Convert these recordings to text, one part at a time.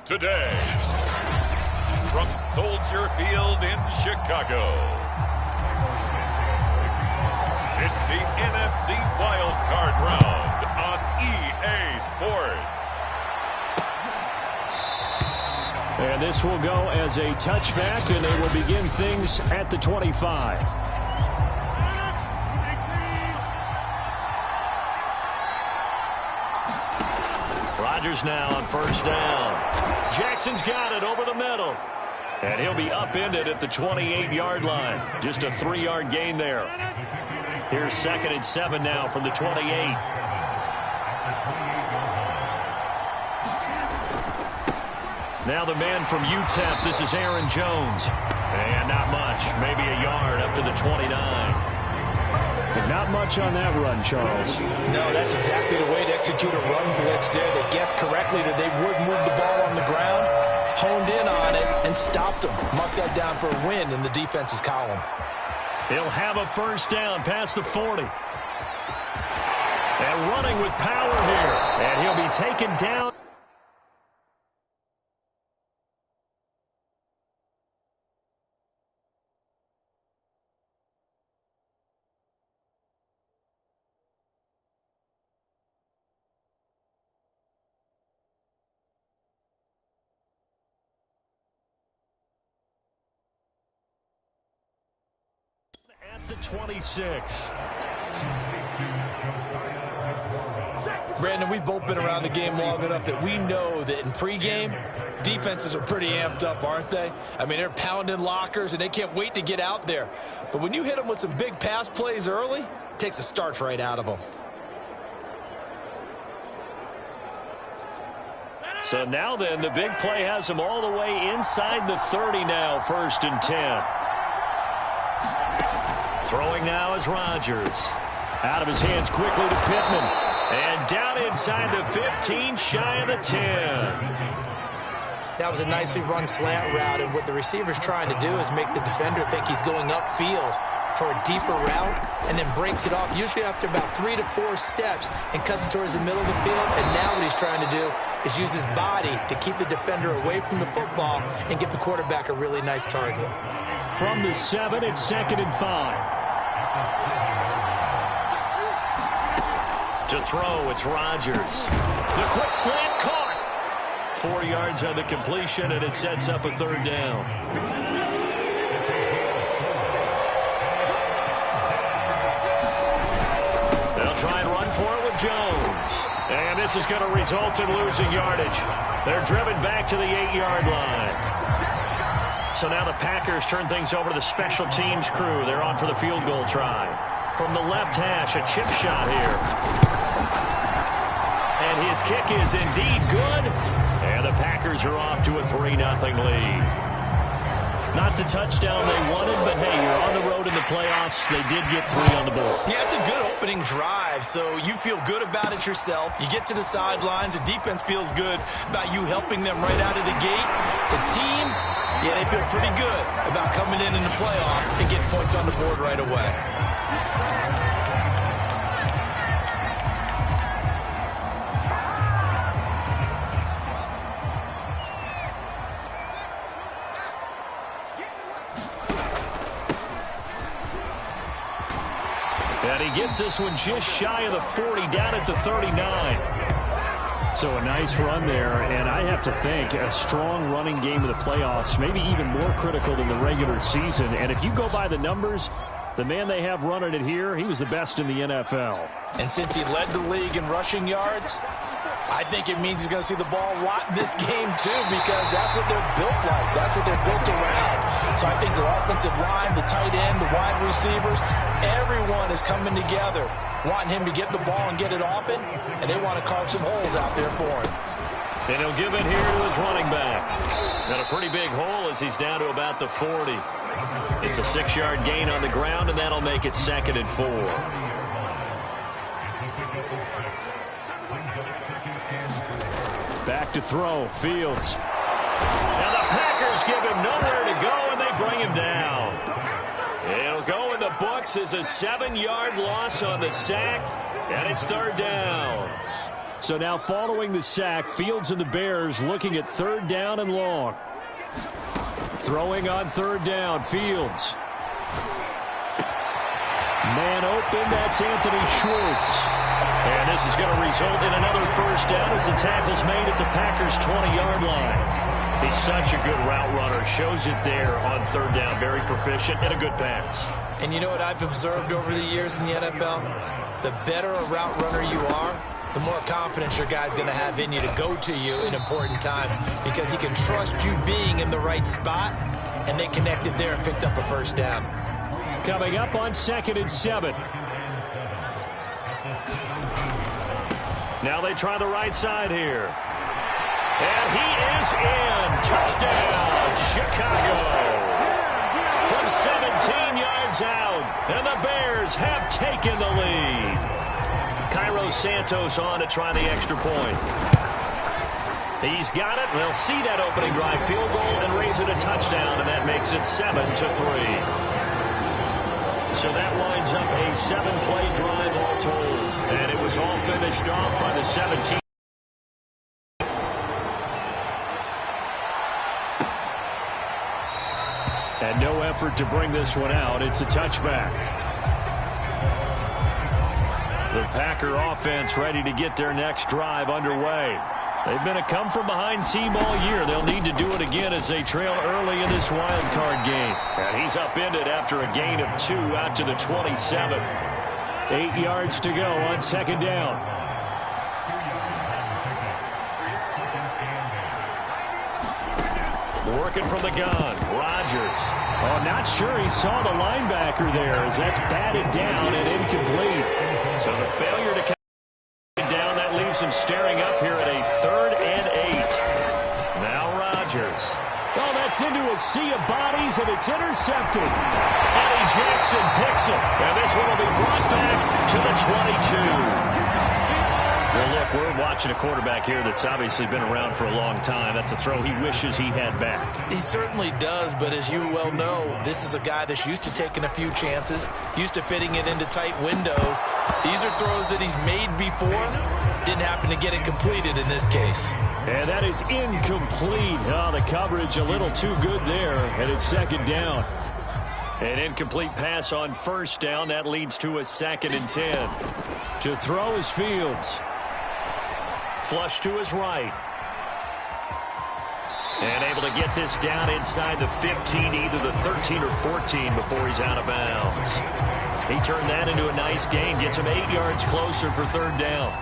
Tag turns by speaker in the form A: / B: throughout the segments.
A: today. From Soldier Field in Chicago, it's the NFC Wild Card Round on EA Sports.
B: And this will go as a touchback, and they will begin things at the 25. Rodgers now on first down. Jackson's got it over the middle. And he'll be upended at the 28-yard line. Just a 3-yard gain there. Here's 2nd and 7 now from the 28. Now the man from UTEP, this is Aaron Jones. And not much, maybe a yard up to the 29. Not much on that run, Charles.
C: No, that's exactly the way to execute a run blitz there. They guessed correctly that they would move the ball on the ground, honed in on it, and stopped them. Mark that down for a win in the defense's column.
B: He'll have a first down past the 40. And running with power here. And he'll be taken down. At the 26.
C: Brandon, we've both been around the game long enough that we know that in pregame, defenses are pretty amped up, aren't they? I mean, they're pounding lockers, and they can't wait to get out there. But when you hit them with some big pass plays early, it takes the starch right out of them.
B: So now then, the big play has them all the way inside the 30 now, 1st and 10. Throwing now is Rodgers. Out of his hands quickly to Pittman. And down inside the 15, shy of the 10.
D: That was a nicely run slant route, and what the receiver's trying to do is make the defender think he's going upfield for a deeper route, and then breaks it off, usually after about 3 to 4 steps, and cuts towards the middle of the field. And now what he's trying to do is use his body to keep the defender away from the football and give the quarterback a really nice target.
B: From the 7, it's 2nd and 5. To throw, it's Rodgers. The quick slant caught. 4 yards on the completion, and it sets up a 3rd down. They'll try and run for it with Jones. And this is going to result in losing yardage. They're driven back to the 8-yard line. So now the Packers turn things over to the special teams crew. They're on for the field goal try. From the left hash, a chip shot here. And his kick is indeed good. And the Packers are off to a 3-0 lead. Not the touchdown they wanted, but hey, you're on the road in the playoffs. They did get 3 on the board.
C: Yeah, it's a good opening drive, so you feel good about it yourself. You get to the sidelines. The defense feels good about you helping them right out of the gate. The team, yeah, they feel pretty good about coming in the playoffs and getting points on the board right away.
B: And he gets this one just shy of the 40, down at the 39. So a nice run there, and I have to think a strong running game of the playoffs, maybe even more critical than the regular season. And if you go by the numbers, the man they have running it here, he was the best in the NFL.
C: And since he led the league in rushing yards, I think it means he's going to see the ball a lot in this game, too, because that's what they're built like. That's what they're built around. So I think the offensive line, the tight end, the wide receivers, everyone is coming together, wanting him to get the ball and get it often, and they want to carve some holes out there for him.
B: And he'll give it here to his running back. And a pretty big hole as he's down to about the 40. It's a 6-yard gain on the ground, and that'll make it 2nd and 4. Back to throw, Fields. And the Packers give him nowhere to go, and they bring him down. It'll go in the books as a 7-yard loss on the sack, and it's 3rd down. So now following the sack, Fields and the Bears looking at 3rd down and long. Throwing on 3rd down, Fields. Man open, that's Anthony Schwartz. And this is going to result in another 1st down as the tackle's made at the Packers' 20-yard line. He's such a good route runner. Shows it there on 3rd down. Very proficient and a good pass.
D: And you know what I've observed over the years in the NFL? The better a route runner you are, the more confidence your guy's going to have in you to go to you in important times because he can trust you being in the right spot, and they connected there and picked up a 1st down.
B: Coming up on 2nd and 7. Now they try the right side here. And he is in. Touchdown, Chicago. From 17 yards out, and the Bears have taken the lead. Cairo Santos on to try the extra point. He's got it. They'll see that opening drive field goal and raise it a touchdown, and that makes it 7-3. So that winds up a 7-play drive all told. And it was all finished off by the 17. And no effort to bring this one out. It's a touchback. The Packer offense ready to get their next drive underway. They've been a come-from-behind team all year. They'll need to do it again as they trail early in this wild card game. And he's upended after a gain of 2 out to the 27. 8 yards to go on 2nd down. Working from the gun, Rodgers. Oh, not sure he saw the linebacker there as that's batted down and incomplete. So the failure to catch it down, that leaves him staring up here at a 3rd and 8. Now Rodgers. Oh, that's into a sea of bodies, and it's intercepted. Eddie Jackson picks it, and this one will be brought back to the 22. Well, look, we're watching a quarterback here that's obviously been around for a long time. That's a throw he wishes he had back.
D: He certainly does, but as you well know, this is a guy that's used to taking a few chances, used to fitting it into tight windows. These are throws that he's made before. Didn't happen to get it completed in this case.
B: And that is incomplete. Oh, the coverage a little too good there, and it's 2nd down. An incomplete pass on 1st down. That leads to a 2nd and 10. To throw is Fields. Flush to his right. And able to get this down inside the 15, either the 13 or 14 before he's out of bounds. He turned that into a nice gain, gets him 8 yards closer for 3rd down.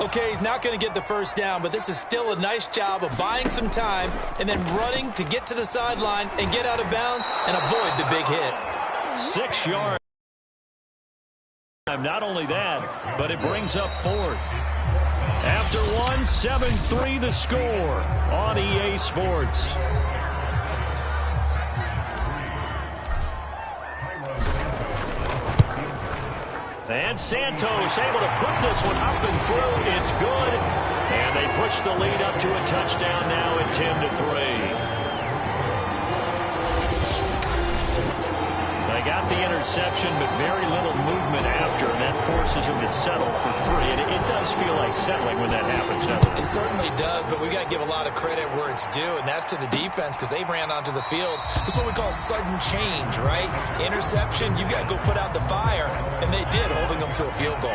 D: Okay, he's not going to get the 1st down, but this is still a nice job of buying some time and then running to get to the sideline and get out of bounds and avoid the big hit.
B: 6 yards. Not only that, but it brings up 4th. After 1, 7-3 the score on EA Sports. And Santos able to put this one up and through. It's good. And they push the lead up to a touchdown now at 10-3. They got the interception, but very little movement after, and that forces them to settle for 3. And it does feel like settling when that happens, doesn't it?
D: It certainly does, but we got to give a lot of credit where it's due, and that's to the defense because they ran onto the field. This is what we call sudden change, right? Interception, you got to go put out the fire, and they did, holding them to a field goal.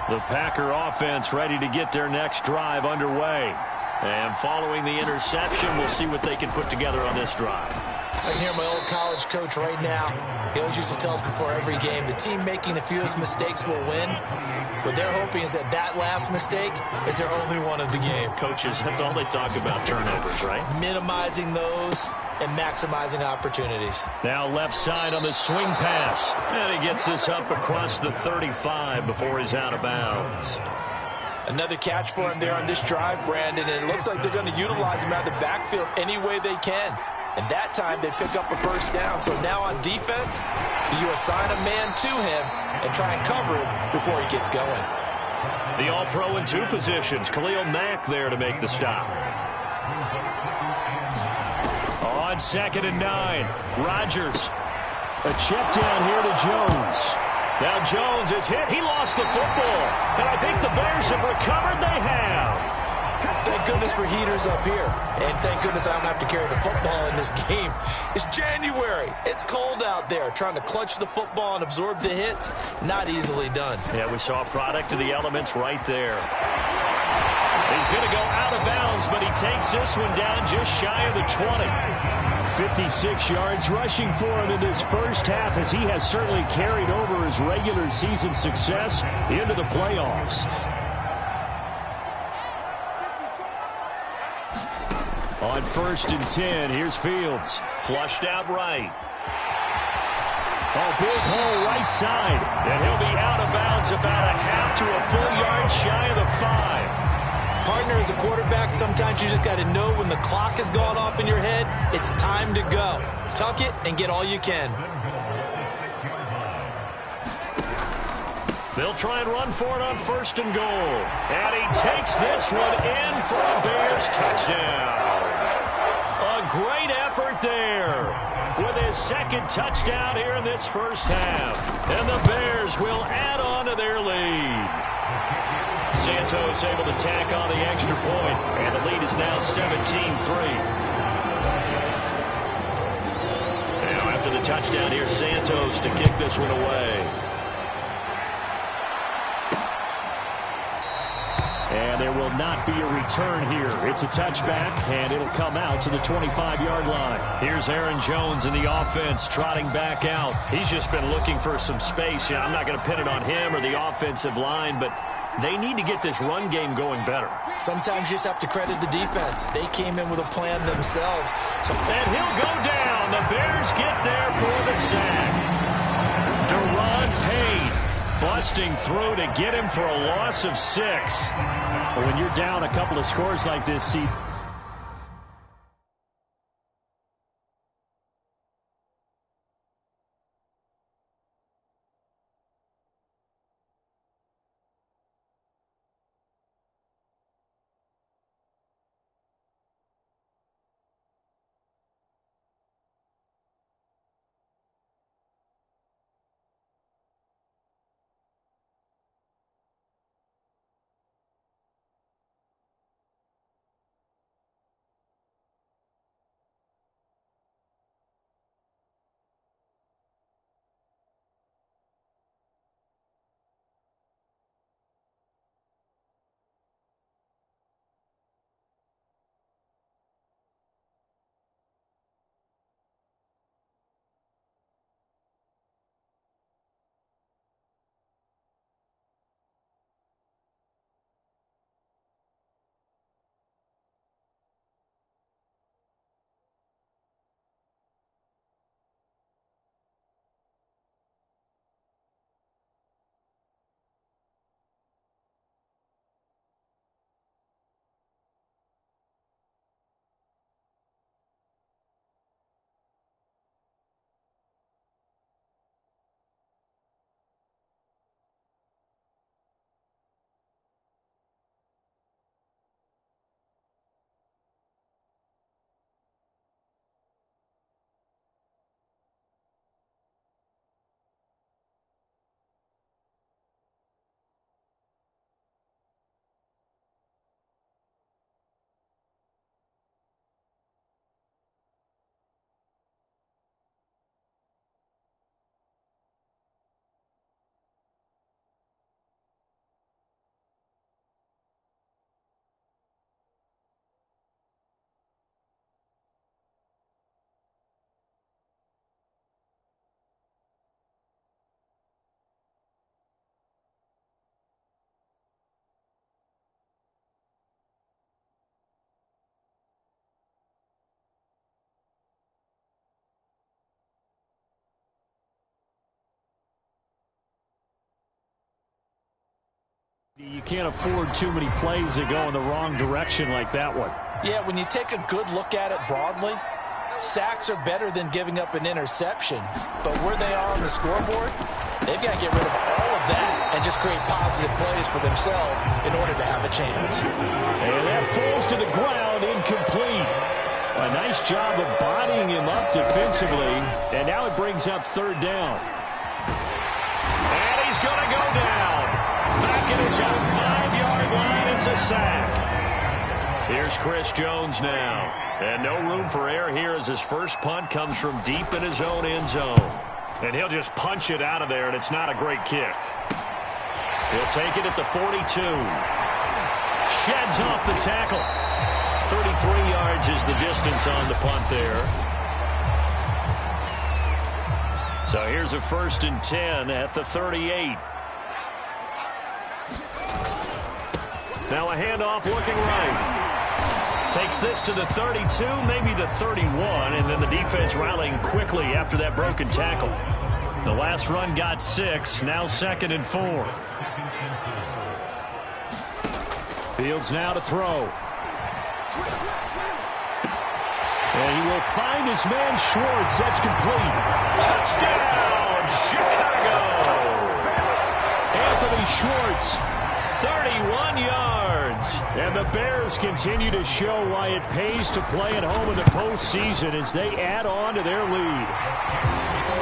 B: The Packer offense ready to get their next drive underway. And following the interception, we'll see what they can put together on this drive.
D: I can hear my old college coach right now. He always used to tell us before every game, the team making the fewest mistakes will win. What they're hoping is that that last mistake is their only one of the game.
B: Coaches, that's all they talk about, turnovers, right?
D: Minimizing those and maximizing opportunities.
B: Now left side on the swing pass. And he gets this up across the 35 before he's out of bounds.
D: Another catch for him there on this drive, Brandon, and it looks like they're going to utilize him out of the backfield any way they can. And that time they pick up a 1st down. So now on defense, you assign a man to him and try and cover him before he gets going.
B: The All-Pro in 2 positions. Khalil Mack there to make the stop. On 2nd and 9, Rodgers. A check down here to Jones. Now Jones is hit. He lost the football. And I think the Bears have recovered. They have.
D: Thank goodness for heaters up here. And thank goodness I don't have to carry the football in this game. It's January. It's cold out there. Trying to clutch the football and absorb the hits, not easily done.
B: Yeah, we saw a product of the elements right there. He's going to go out of bounds, but he takes this one down just shy of the 20. 56 yards rushing for him in this first half, as he has certainly carried over his regular season success into the playoffs. On 1st and 10, here's Fields. Flushed out right. Oh, big hole right side. And he'll be out of bounds about a half to a full yard shy of the 5.
D: Partner, as a quarterback, sometimes you just got to know when the clock has gone off in your head, it's time to go. Tuck it and get all you can.
B: They'll try and run for it on 1st and goal. And he takes this one in for a Bears touchdown. A great effort there with his second touchdown here in this first half. And the Bears will add on to their lead. Santos able to tack on the extra point, and the lead is now 17-3. Now after the touchdown, here's Santos to kick this one away. And there will not be a return here. It's a touchback, and it'll come out to the 25-yard line. Here's Aaron Jones in the offense trotting back out. He's just been looking for some space. I'm not going to pin it on him or the offensive line, but they need to get this run game going better.
D: Sometimes you just have to credit the defense. They came in with a plan themselves.
B: And he'll go down. The Bears get there for the sack. Deron Payne busting through to get him for a loss of 6. Well, when you're down a couple of scores like this, see, you can't afford too many plays that go in the wrong direction like that one.
D: Yeah, when you take a good look at it broadly, sacks are better than giving up an interception. But where they are on the scoreboard, they've got to get rid of all of that and just create positive plays for themselves in order to have a chance.
B: And that falls to the ground, incomplete. A nice job of bodying him up defensively. And now it brings up 3rd down. And It's a sack. Here's Chris Jones now. And no room for error here as his first punt comes from deep in his own end zone. And he'll just punch it out of there, and it's not a great kick. He'll take it at the 42. Sheds off the tackle. 33 yards is the distance on the punt there. So here's a 1st and 10 at the 38. Now a handoff looking right. Takes this to the 32, maybe the 31, and then the defense rallying quickly after that broken tackle. The last run got 6, now 2nd and 4. Fields now to throw. And he will find his man Schwartz. That's complete. Touchdown, Chicago! Anthony Schwartz, 31 yards. And the Bears continue to show why it pays to play at home in the postseason as they add on to their lead.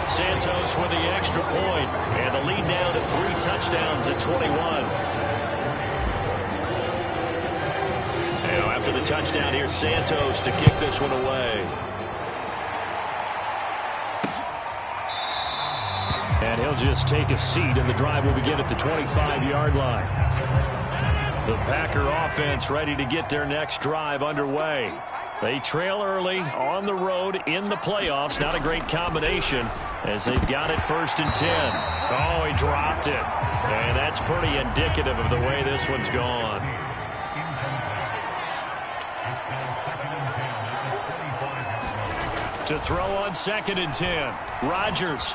B: Santos with the extra point, and the lead now to 3 touchdowns at 21. Now after the touchdown, here's Santos to kick this one away. And he'll just take a seat, and the drive will begin at the 25-yard line. The Packer offense ready to get their next drive underway. They trail early on the road in the playoffs. Not a great combination as they've got it 1st and 10. Oh, he dropped it. And that's pretty indicative of the way this one's gone. To throw on 2nd and 10. Rodgers.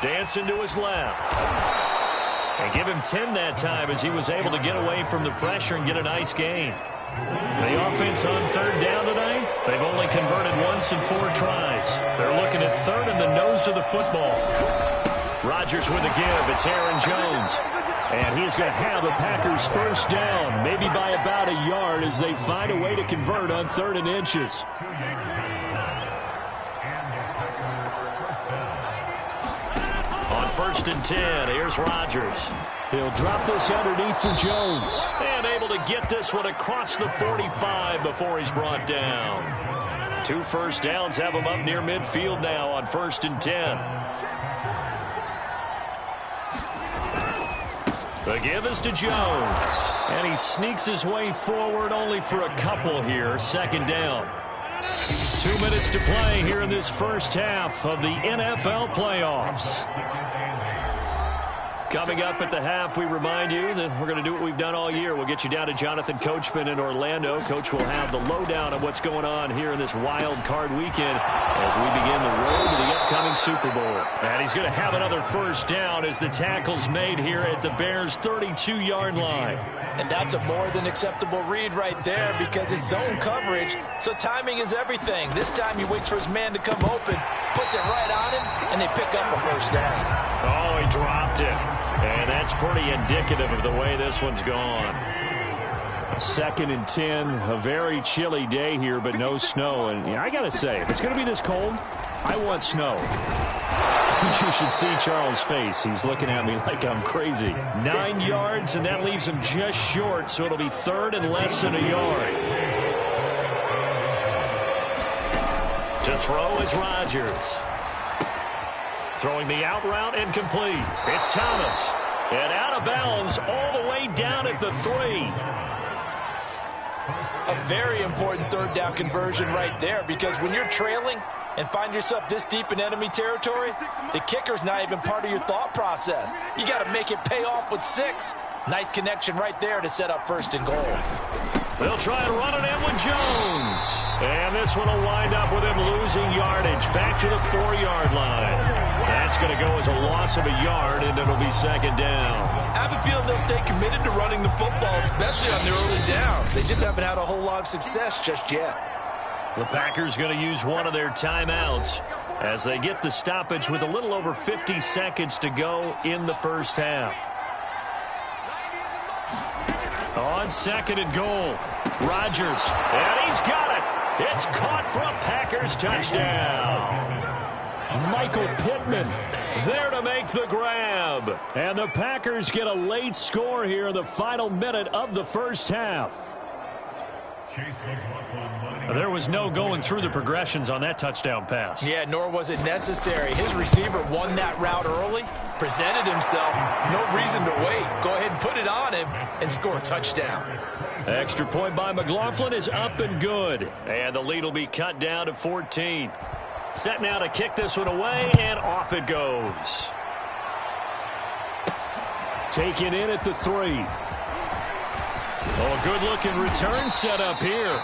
B: Dancing to his left. And give him 10 that time as he was able to get away from the pressure and get a nice gain. The offense on 3rd down tonight, they've only converted once in 4 tries. They're looking at 3rd in the nose of the football. Rodgers with a give. It's Aaron Jones. And he's going to have the Packers 1st down, maybe by about a yard as they find a way to convert on 3rd and inches. On 1st and 10, here's Rodgers. He'll drop this underneath for Jones. And able to get this one across the 45 before he's brought down. 2 first downs have him up near midfield now on 1st and 10. The give is to Jones. And he sneaks his way forward only for a couple here. 2nd down. 2 minutes to play here in this first half of the NFL playoffs. Coming up at the half, we remind you that we're going to do what we've done all year. We'll get you down to Jonathan Coachman in Orlando. Coach will have the lowdown on what's going on here in this wild card weekend as we begin the road to the upcoming Super Bowl. And he's going to have another 1st down as the tackle's made here at the Bears' 32-yard line.
D: And that's a more than acceptable read right there because it's zone coverage, so timing is everything. This time he waits for his man to come open, puts it right on him, and they pick up a 1st down.
B: Oh, he dropped it. And that's pretty indicative of the way this one's gone. 2nd and 10, a very chilly day here, but no snow. And I got to say, if it's going to be this cold, I want snow. You should see Charles' face. He's looking at me like I'm crazy. 9 yards, and that leaves him just short, so it'll be 3rd and less than a yard. To throw is Rodgers. Throwing the out route incomplete. It's Thomas. And out of bounds all the way down at the 3.
D: A very important 3rd down conversion right there because when you're trailing and find yourself this deep in enemy territory, the kicker's not even part of your thought process. You got to make it pay off with 6. Nice connection right there to set up 1st and goal.
B: They'll try and run it in with Jones. And this one will wind up with him losing yardage back to the 4-yard line. That's going to go as a loss of a yard, and it'll be 2nd down.
C: I have a feeling they'll stay committed to running the football, especially on their early downs.
D: They just haven't had a whole lot of success just yet.
B: The Packers going to use one of their timeouts as they get the stoppage with a little over 50 seconds to go in the first half. On 2nd and goal, Rodgers, and he's got it. It's caught for a Packers touchdown. Michael Pittman there to make the grab. And the Packers get a late score here in the final minute of the first half.
E: There was no going through the progressions on that touchdown pass.
D: Yeah, nor was it necessary. His receiver won that route early, presented himself. No reason to wait. Go ahead and put it on him and score a touchdown.
B: Extra point by McLaughlin is up and good. And the lead will be cut down to 14. Set now to kick this one away, and off it goes. Taken in at the 3. Oh, a good-looking return set up here.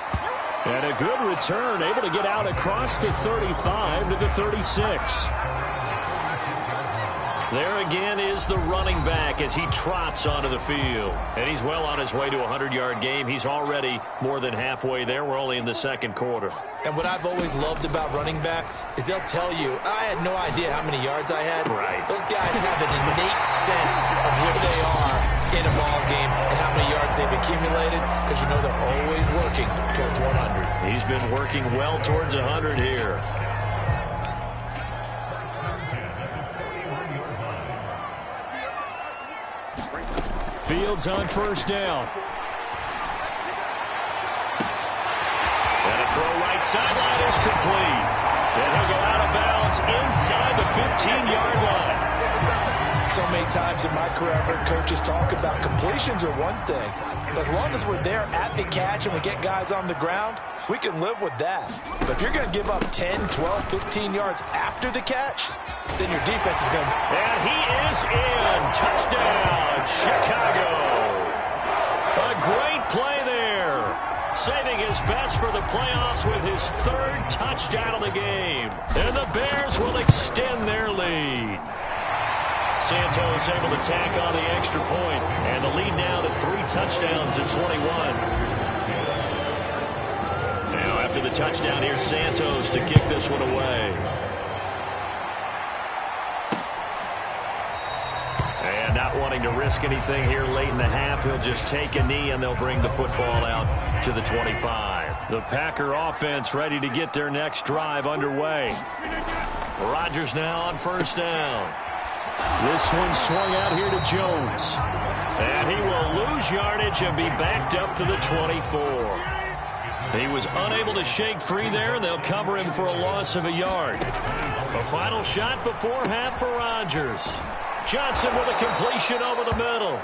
B: And a good return, able to get out across the 35 to the 36. There again is the running back as he trots onto the field. And he's well on his way to a 100-yard game. He's already more than halfway there. We're only in the second quarter.
D: And what I've always loved about running backs is they'll tell you, I had no idea how many yards I had.
B: Right.
D: Those guys have an innate sense of where they are in a ball game and how many yards they've accumulated, because you know they're always working towards 100.
B: He's been working well towards 100 here. Fields on first down. And a throw right sideline is complete. And he'll go out of bounds inside the 15-yard line.
C: So many times in my career, I've heard coaches talk about completions are one thing. But as long as we're there at the catch and we get guys on the ground, we can live with that. But if you're going to give up 10, 12, 15 yards after the catch, then your defense is going to...
B: And he is in. Touchdown, Chicago. A great play there. Saving his best for the playoffs with his third touchdown of the game. And the Bears will extend their lead. Santos able to tack on the extra point. And the lead now to 3 touchdowns in 21. Now after the touchdown, here's Santos to kick this one away. And not wanting to risk anything here late in the half, he'll just take a knee and they'll bring the football out to the 25. The Packer offense ready to get their next drive underway. Rodgers now on first down. This one swung out here to Jones. And he will lose yardage and be backed up to the 24. He was unable to shake free there, and they'll cover him for a loss of a yard. A final shot before half for Rodgers. Johnson with a completion over the middle.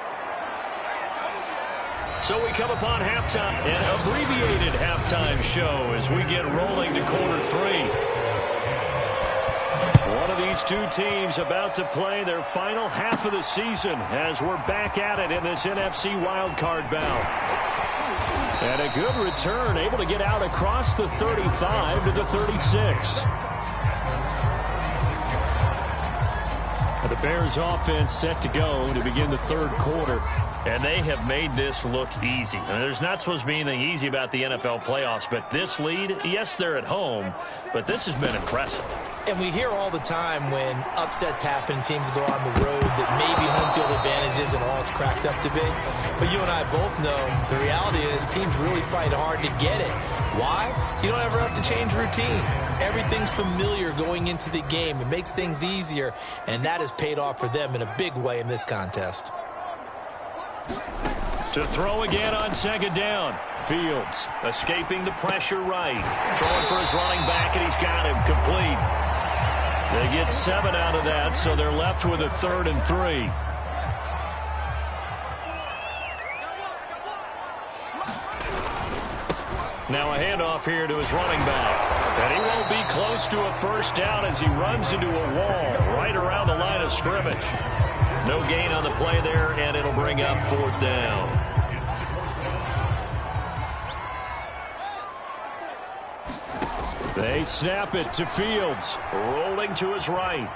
B: So we come upon halftime, an abbreviated halftime show as we get rolling to quarter 3. One of these two teams about to play their final half of the season as we're back at it in this NFC wildcard bout. And a good return, able to get out across the 35 to the 36. The Bears offense set to go to begin the third quarter. And they have made this look easy. I mean, there's not supposed to be anything easy about the NFL playoffs, but this lead, yes, they're at home, but this has been impressive.
D: And we hear all the time when upsets happen, teams go on the road, that maybe home field advantage isn't all it's cracked up to be. But you and I both know the reality is teams really fight hard to get it. Why? You don't ever have to change routine. Everything's familiar going into the game. It makes things easier, and that has paid off for them in a big way in this contest.
B: To throw again on second down. Fields escaping the pressure right. Throwing for his running back, and he's got him complete. They get 7 out of that, so they're left with a 3rd and 3. Now a handoff here to his running back. And he won't be close to a first down as he runs into a wall right around the line of scrimmage. No gain on the play there, and it'll bring up 4th down. They snap it to Fields, rolling to his right.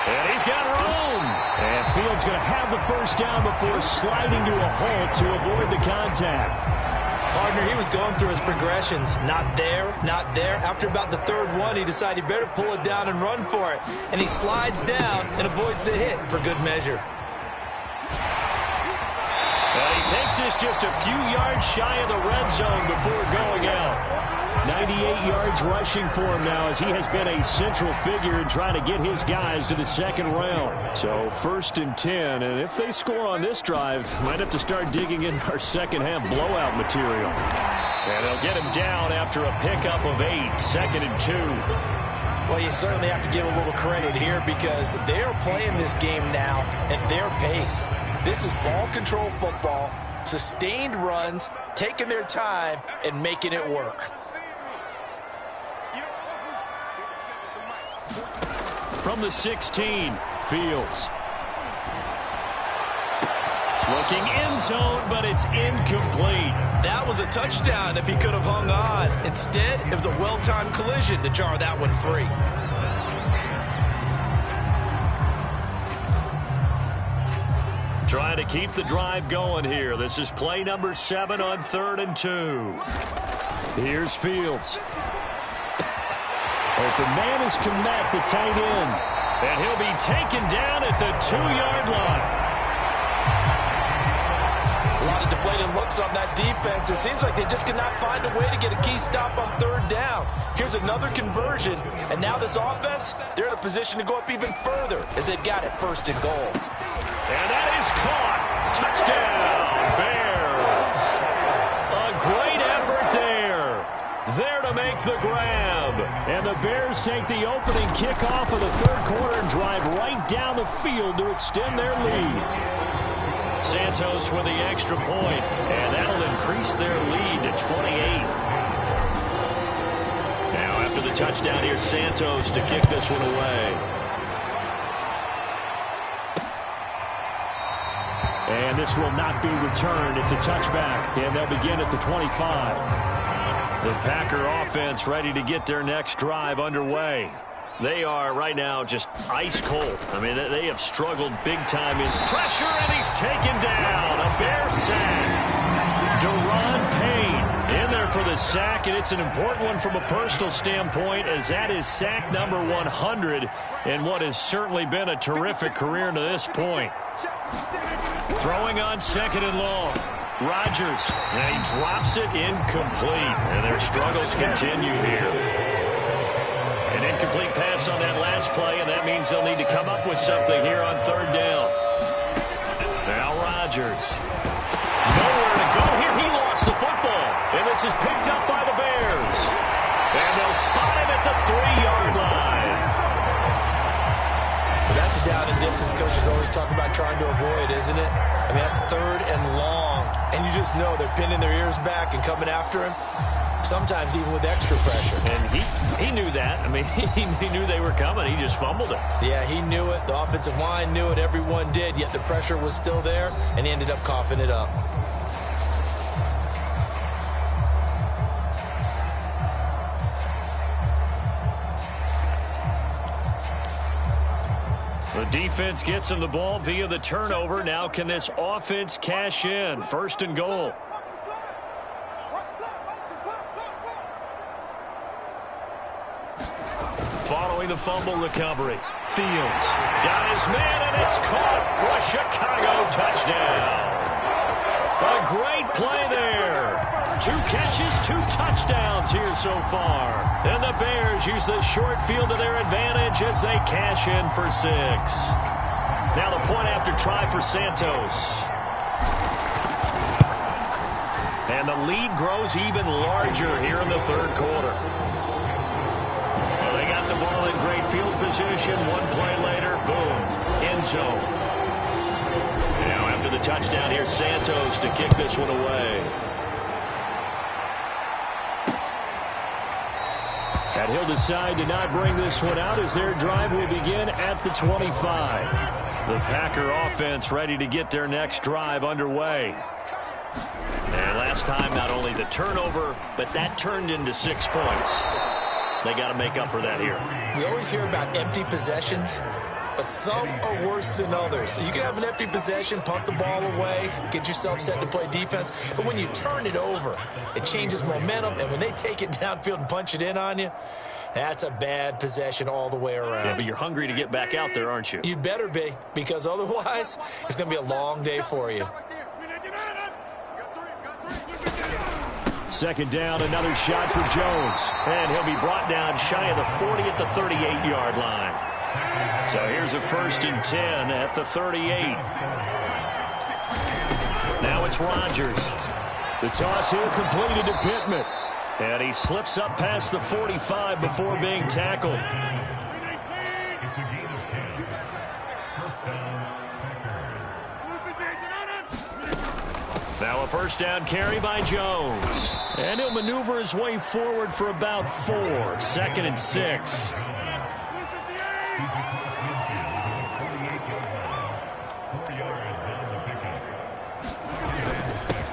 B: And he's got room. And Fields going to have the first down before sliding to a halt to avoid the contact.
D: Partner, he was going through his progressions. Not there, not there. After about the 3rd one, he decided he better pull it down and run for it. And he slides down and avoids the hit for good measure.
B: And he takes this just a few yards shy of the red zone before going out. 98 yards rushing for him now, as he has been a central figure in trying to get his guys to the second round. So 1st and 10, and if they score on this drive, might have to start digging in our second half blowout material. And they'll get him down after a pickup of 8, 2nd and 2.
D: Well, you certainly have to give a little credit here because they're playing this game now at their pace. This is ball control football, sustained runs, taking their time, and making it work.
B: From the 16, Fields. Looking end zone, but it's incomplete.
D: That was a touchdown if he could have hung on. Instead, it was a well-timed collision to jar that one free.
B: Trying to keep the drive going here. This is play number 7 on 3rd and 2. Here's Fields. Open man is Kmet, the tight end. And he'll be taken down at the 2-yard line.
D: A lot of deflated looks on that defense. It seems like they just cannot find a way to get a key stop on 3rd down. Here's another conversion, and now this offense, they're in a position to go up even further as they've got it 1st and goal.
B: And that is caught. Touchdown, Bears. A great effort there. There to make the grab. And the Bears take the opening kickoff of the 3rd quarter and drive right down the field to extend their lead. Santos with the extra point, and that'll increase their lead to 28. Now after the touchdown, here's Santos to kick this one away. And this will not be returned. It's a touchback, and they'll begin at the 25. The Packer offense ready to get their next drive underway. They are right now just ice cold. I mean, they have struggled big time in pressure, and he's taken down. A Bear sack. Deron Payne in there for the sack, and it's an important one from a personal standpoint, as that is sack number 100 in what has certainly been a terrific career to this point. Throwing on 2nd and long. Rodgers, and he drops it incomplete, and their struggles continue here. An incomplete pass on that last play, and that means they'll need to come up with something here on 3rd down. Now Rodgers. Nowhere to go here. He lost the football, and this is picked up by the Bears. And they'll spot him at the 3-yard line.
D: But that's a down and distance coaches always talk about trying to avoid, isn't it? I mean, that's 3rd and long, and you just know they're pinning their ears back and coming after him, sometimes even with extra pressure.
B: And he knew that. I mean, he knew they were coming. He just fumbled it.
D: Yeah, he knew it. The offensive line knew it. Everyone did, yet the pressure was still there, and he ended up coughing it up.
B: The defense gets him the ball via the turnover. Now can this offense cash in? 1st and goal. Following the fumble recovery, Fields got his man, and it's caught for a Chicago touchdown. A great play there. 2 catches, 2 touchdowns here so far. And the Bears use the short field to their advantage as they cash in for 6. Now the point after try for Santos. And the lead grows even larger here in the 3rd quarter. Well, they got the ball in great field position. 1 play later, boom, end zone. Now after the touchdown, here's Santos to kick this one away. And he'll decide to not bring this one out as their drive will begin at the 25. The Packer offense ready to get their next drive underway. And last time, not only the turnover, but that turned into 6 points. They got to make up for that here.
D: We always hear about empty possessions, but some are worse than others. You can have an empty possession, punt the ball away, get yourself set to play defense, but when you turn it over, it changes momentum, and when they take it downfield and punch it in on you, that's a bad possession all the way around.
B: Yeah, but you're hungry to get back out there, aren't you?
D: You better be, because otherwise, it's going to be a long day for you.
B: second down, another shot for Jones.
E: And he'll be brought down shy of the 40 at the 38-yard line. So here's a 1st and 10 at the 38. Now it's Rodgers.
B: The toss here completed to Pittman. And he slips up past the 45 before being tackled. Now a 1st down carry by Jones. And he'll maneuver his way forward for about 4. 2nd and 6.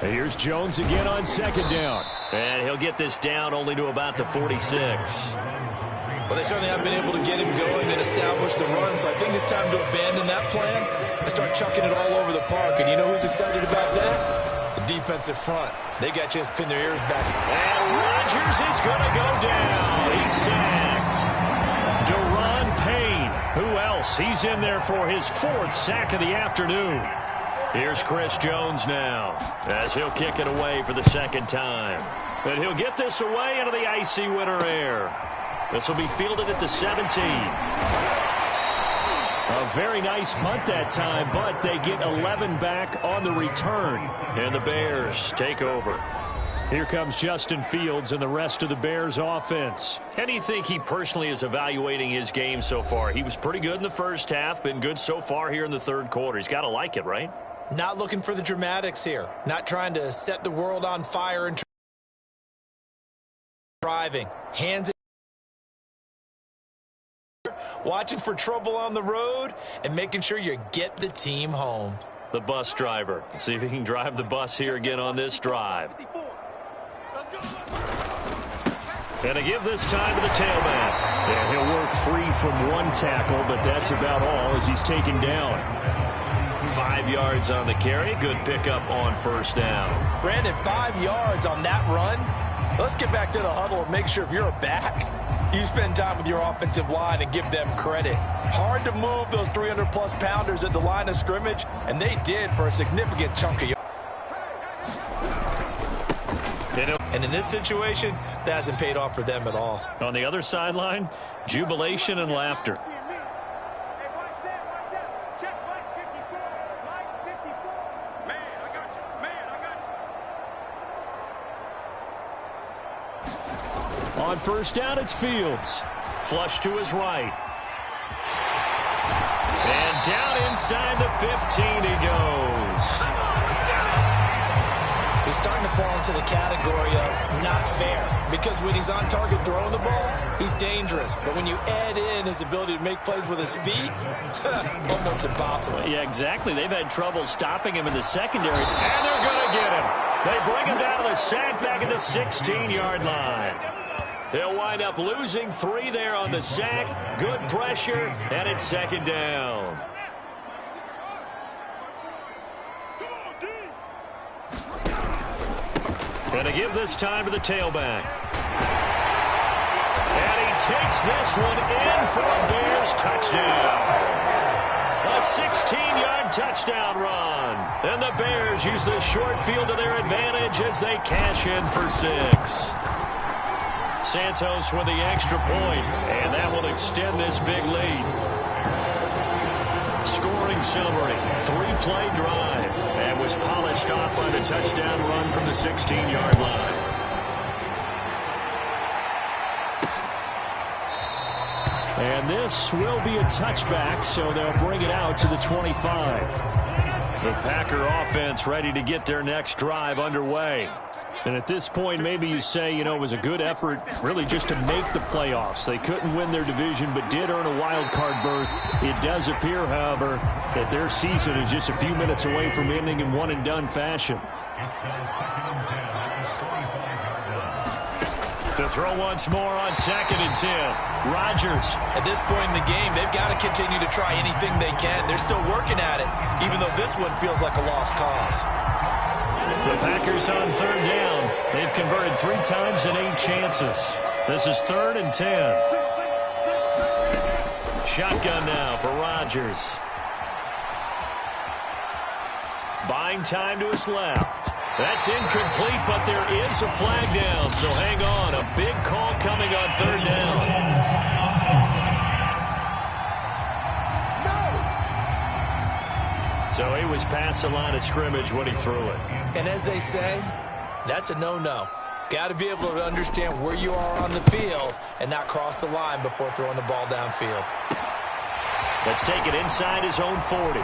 B: Here's Jones again on 2nd down.
E: And he'll get this down only to about the 46.
D: Well, they certainly have been able to get him going and establish the run, so I think it's time to abandon that plan and start chucking it all over the park. And you know who's excited about that? The defensive front. They got a chance to pin their ears back.
B: And Rodgers is going to go down. He's sacked. Daron Payne. Who else? He's in there for his 4th sack of the afternoon. Here's Chris Jones now as he'll kick it away for the 2nd time. And he'll get this away into the icy winter air. This will be fielded at the 17. A very nice punt that time, but they get 11 back on the return. And the Bears take over. Here comes Justin Fields and the rest of the Bears offense.
E: How do you think he personally is evaluating his game so far? He was pretty good in the first half, been good so far here in the 3rd quarter. He's got to like it, right?
D: Not looking for the dramatics here. Not trying to set the world on fire and driving. Hands in, watching for trouble on the road and making sure you get the team home.
E: The bus driver. See if he can drive the bus here again on this drive.
B: And a give this time to the tailback. And he'll work free from 1 tackle, but that's about all as he's taken down.
E: 5 yards on the carry. Good pickup on 1st down.
D: Brandon, 5 yards on that run. Let's get back to the huddle and make sure if you're a back, you spend time with your offensive line and give them credit. Hard to move those 300-plus pounders at the line of scrimmage, and they did for a significant chunk of yards. And in this situation, that hasn't paid off for them at all.
B: On the other sideline, jubilation and laughter. On 1st down, it's Fields. Flush to his right. And down inside the 15 he goes.
D: He's starting to fall into the category of not fair, because when he's on target throwing the ball, he's dangerous. But when you add in his ability to make plays with his feet, almost impossible.
B: Yeah, exactly. They've had trouble stopping him in the secondary, and they're going to get him. They bring him down to the sack back at the 16-yard line. They'll wind up losing 3 there on the sack. Good pressure, and it's 2nd down. And a give this time to the tailback. And he takes this one in for a Bears touchdown. A 16-yard touchdown run. And the Bears use the short field to their advantage as they cash in for 6. Santos with the extra point, and that will extend this big lead. Scoring summary, 3-play drive, and was polished off by the touchdown run from the 16-yard line. And this will be a touchback, so they'll bring it out to the 25. The Packer offense ready to get their next drive underway. And at this point, maybe you say, you know, it was a good effort really just to make the playoffs. They couldn't win their division but did earn a wild card berth. It does appear, however, that their season is just a few minutes away from ending in one-and-done fashion. To throw once more on 2nd and 10. Rodgers.
D: At this point in the game, they've got to continue to try anything they can. They're still working at it, even though this one feels like a lost cause.
B: The Packers on 3rd down. They've converted 3 times in 8 chances. This is 3rd and 10. Shotgun now for Rodgers. Buying time to his left.
E: That's incomplete, but there is a flag down, so hang on. A big call coming on third down. So he was past the line of scrimmage when he threw it.
D: And as they say, that's a no-no. Got to be able to understand where you are on the field and not cross the line before throwing the ball downfield.
E: Let's take it inside his own 40.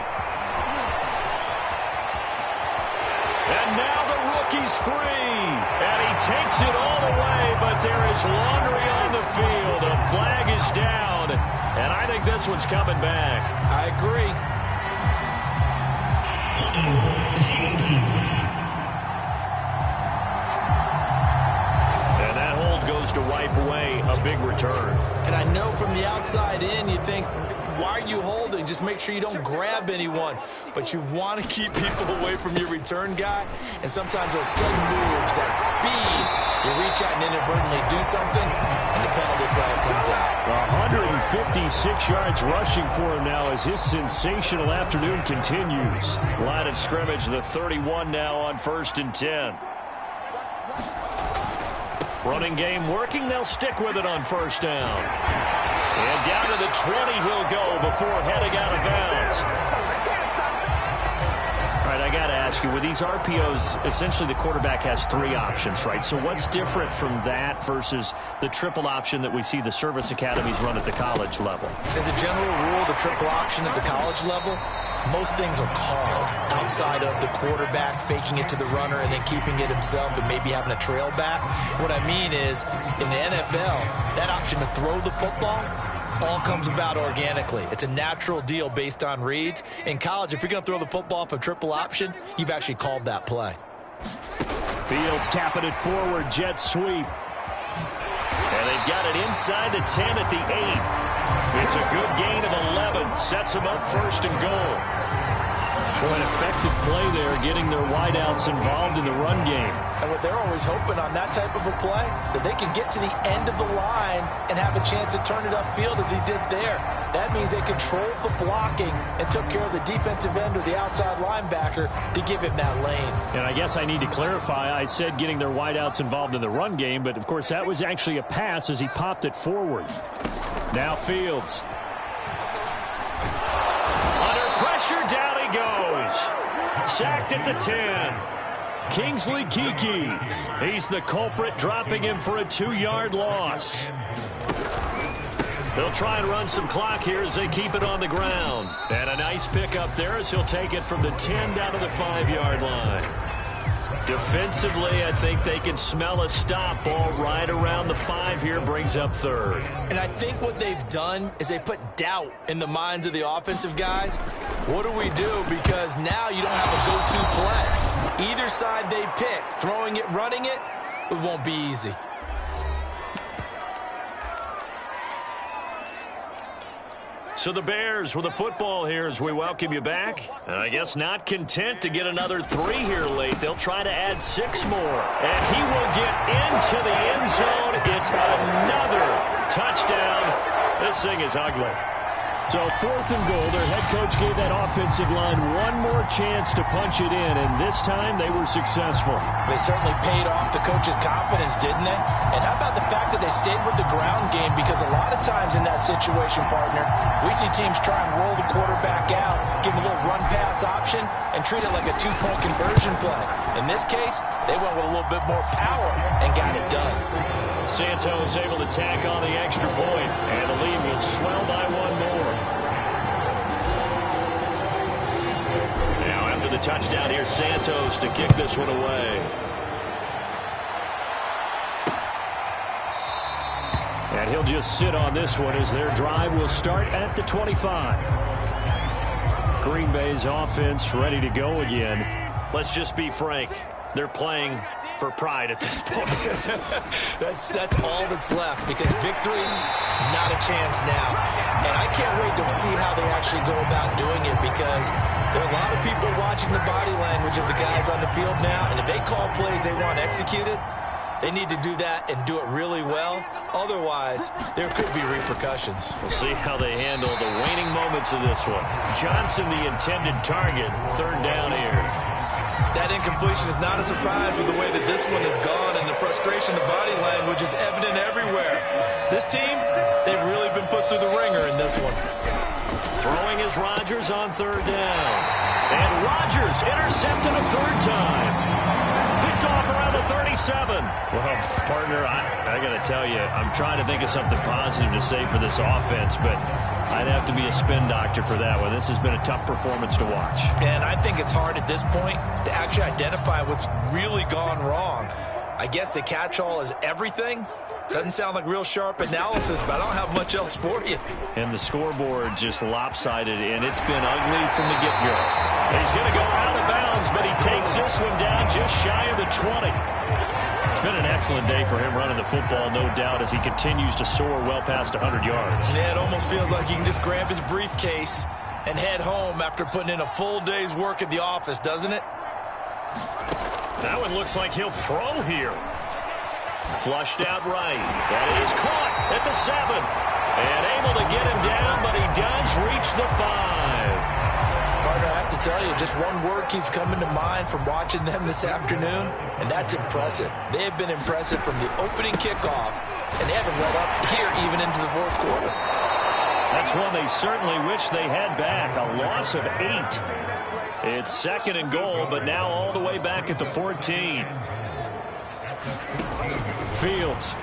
E: And now the rookie's free. And he takes it all the way, but there is laundry on the field. A flag is down, and I think this one's coming back.
D: I agree.
E: And that hold goes to wipe away a big return.
D: And I know from the outside in, you think, why are you holding? Just make sure you don't grab anyone. But you want to keep people away from your return guy. And sometimes those sudden moves, that speed, you reach out and inadvertently do something, and the penalty flag comes out.
B: 156 yards rushing for him now as his sensational afternoon continues.
E: Line of scrimmage, the 31 now on 1st and 10. Running game working. They'll stick with it on first down. And down to the 20 he'll go before heading out of bounds. All right, I got to ask you, with these RPOs, essentially the quarterback has 3 options, right? So what's different from that versus the triple option that we see the service academies run at the college level?
D: As a general rule, the triple option at the college level, most things are called outside of the quarterback faking it to the runner and then keeping it himself and maybe having a trail back. What I mean is, in the NFL, that option to throw the football all comes about organically. It's a natural deal based on reads. In college, if you're going to throw the football off a triple option, you've actually called that play.
B: Fields tapping it forward, jet sweep.
E: And they've got it inside the 10 at the 8. It's a good gain of 11. Sets them up 1st and goal.
B: Well, an effective play there, getting their wideouts involved in the run game.
D: And what they're always hoping on that type of a play, that they can get to the end of the line and have a chance to turn it upfield as he did there. That means they controlled the blocking and took care of the defensive end or the outside linebacker to give him that lane.
B: And I guess I need to clarify, I said getting their wideouts involved in the run game, but of course that was actually a pass as he popped it forward. Now Fields.
E: Under pressure, down he goes. Sacked at the 10.
B: Kingsley Keke.
E: He's the culprit, dropping him for a 2-yard loss. They'll try and run some clock here as they keep it on the ground. And a nice pickup there as he'll take it from the 10 down to the 5-yard line. Defensively, I think they can smell a stop. Ball right around the 5 here, brings up 3rd.
D: And I think what they've done is they put doubt in the minds of the offensive guys. What do we do? Because now you don't have a go-to play. Either side they pick, throwing it, running it, it won't be easy.
E: So the Bears with a football here as we welcome you back. And I guess not content to get another 3 here late. They'll try to add 6 more. And he will get into the end zone. It's another touchdown. This thing is ugly.
B: So 4th and goal, their head coach gave that offensive line one more chance to punch it in, and this time they were successful.
D: They certainly paid off the coach's confidence, didn't they? And how about the fact that they stayed with the ground game? Because a lot of times in that situation, partner, we see teams try and roll the quarterback out, give him a little run-pass option, and treat it like a 2-point conversion play. In this case, they went with a little bit more power and got it done.
E: Santos able to tack on the extra point, and the lead will swell by 1 more. Now after the touchdown, here's Santos to kick this one away.
B: And he'll just sit on this one as their drive will start at the 25. Green Bay's offense ready to go again.
E: Let's just be frank. They're playing for pride at this point.
D: That's all that's left, because victory, not a chance now. And I can't wait to see how they actually go about doing it, because there are a lot of people watching the body language of the guys on the field now, and if they call plays they want executed, they need to do that and do it really well. Otherwise, there could be repercussions.
E: We'll see how they handle the waning moments of this one. Johnson, the intended target. 3rd down here.
C: That incompletion is not a surprise with the way that this one has gone, and the frustration, the body language is evident everywhere. This team, they've really been put through the ringer in this one.
E: Throwing is Rodgers on third down. And Rodgers intercepted a third time. Picked off around the 37. Well, partner, I got to tell you, I'm trying to think of something positive to say for this offense, but I'd have to be a spin doctor for that one. This has been a tough performance to watch.
C: And I think it's hard at this point to actually identify what's really gone wrong. I guess the catch-all is everything. Doesn't sound like real sharp analysis, but I don't have much else for you.
E: And the scoreboard just lopsided, and it's been ugly from the get-go. He's going to go out of bounds, but he takes this one down just shy of the 20. It's been an excellent day for him running the football, no doubt, as he continues to soar well past 100 yards.
C: Yeah, it almost feels like he can just grab his briefcase and head home after putting in a full day's work at the office, doesn't it?
E: That one looks like he'll throw here. Flushed out right. That is caught at the 7. And able to get him down, but he does reach the 5.
C: Partner, I have to tell you, just one word keeps coming to mind from watching them this afternoon, and that's impressive. They have been impressive from the opening kickoff, and they haven't let up here even into the fourth quarter.
E: That's one they certainly wish they had back. A loss of 8. It's 2nd and goal, but now all the way back at the 14. Fields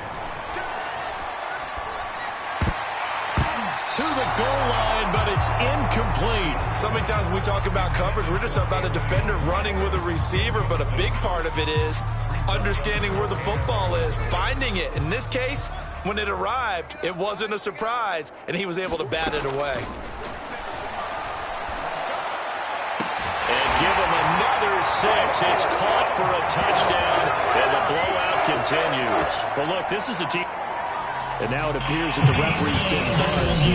E: to the goal line, but it's incomplete.
C: So many times when we talk about coverage, we're just about a defender running with a receiver, but a big part of it is understanding where the football is, finding it. In this case, when it arrived, it wasn't a surprise, and he was able to bat it away.
E: And give him another 6. It's caught for a touchdown, and the blowout continues. Well, look, this is a team. And now it appears that the referee's been buzzed.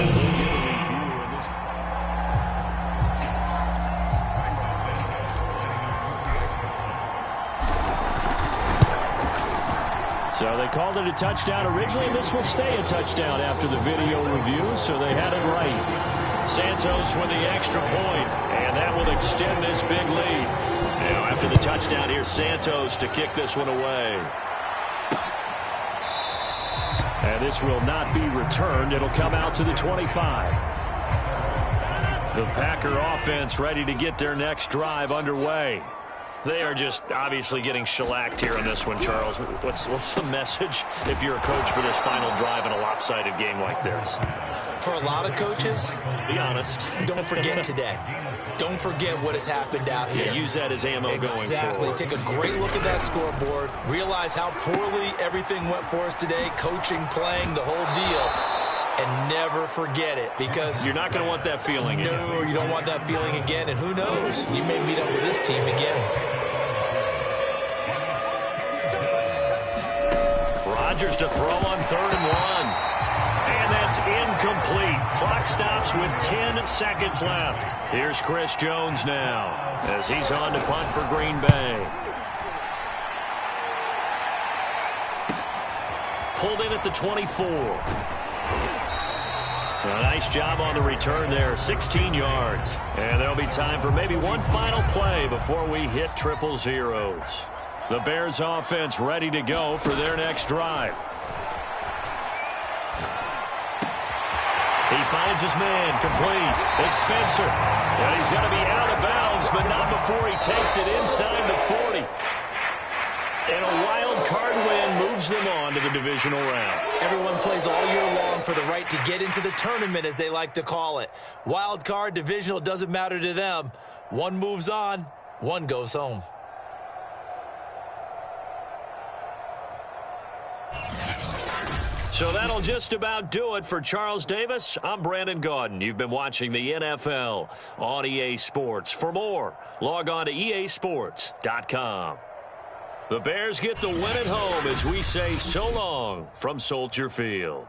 E: So they called it a touchdown originally, and this will stay a touchdown after the video review, so they had it right. Santos with the extra point, and that will extend this big lead. Now, after the touchdown, here's Santos to kick this one away. And this will not be returned. It'll come out to the 25. The Packer offense ready to get their next drive underway. They are just obviously getting shellacked here in this one, Charles. What's the message if you're a coach for this final drive in a lopsided game like this?
D: For a lot of coaches,
E: be honest.
D: Don't forget today. Don't forget what has happened out here.
E: Yeah, use that as ammo going forward.
D: Exactly. Take a great look at that scoreboard. Realize how poorly everything went for us today. Coaching, playing, the whole deal. And never forget it, because
E: you're not going to want that feeling again.
D: No, you don't want that feeling again. And who knows? You may meet up with this team again.
E: Rodgers to throw on 3rd and 1. And that's incomplete. Clock stops with 10 seconds left. Here's Chris Jones now as he's on to punt for Green Bay. Pulled in at the 24. A nice job on the return there, 16 yards. And there'll be time for maybe one final play before we hit 000. The Bears offense ready to go for their next drive. He finds his man, complete. It's Spencer. And he's going to be out of bounds, but not before he takes it inside the 40. And a wild card win moves them on to the divisional round.
D: Everyone plays all year long for the right to get into the tournament, as they like to call it. Wild card, divisional, doesn't matter to them. One moves on, one goes home.
E: So that'll just about do it for Charles Davis. I'm Brandon Gaudin. You've been watching the NFL on EA Sports. For more, log on to easports.com. The Bears get the win at home as we say so long from Soldier Field.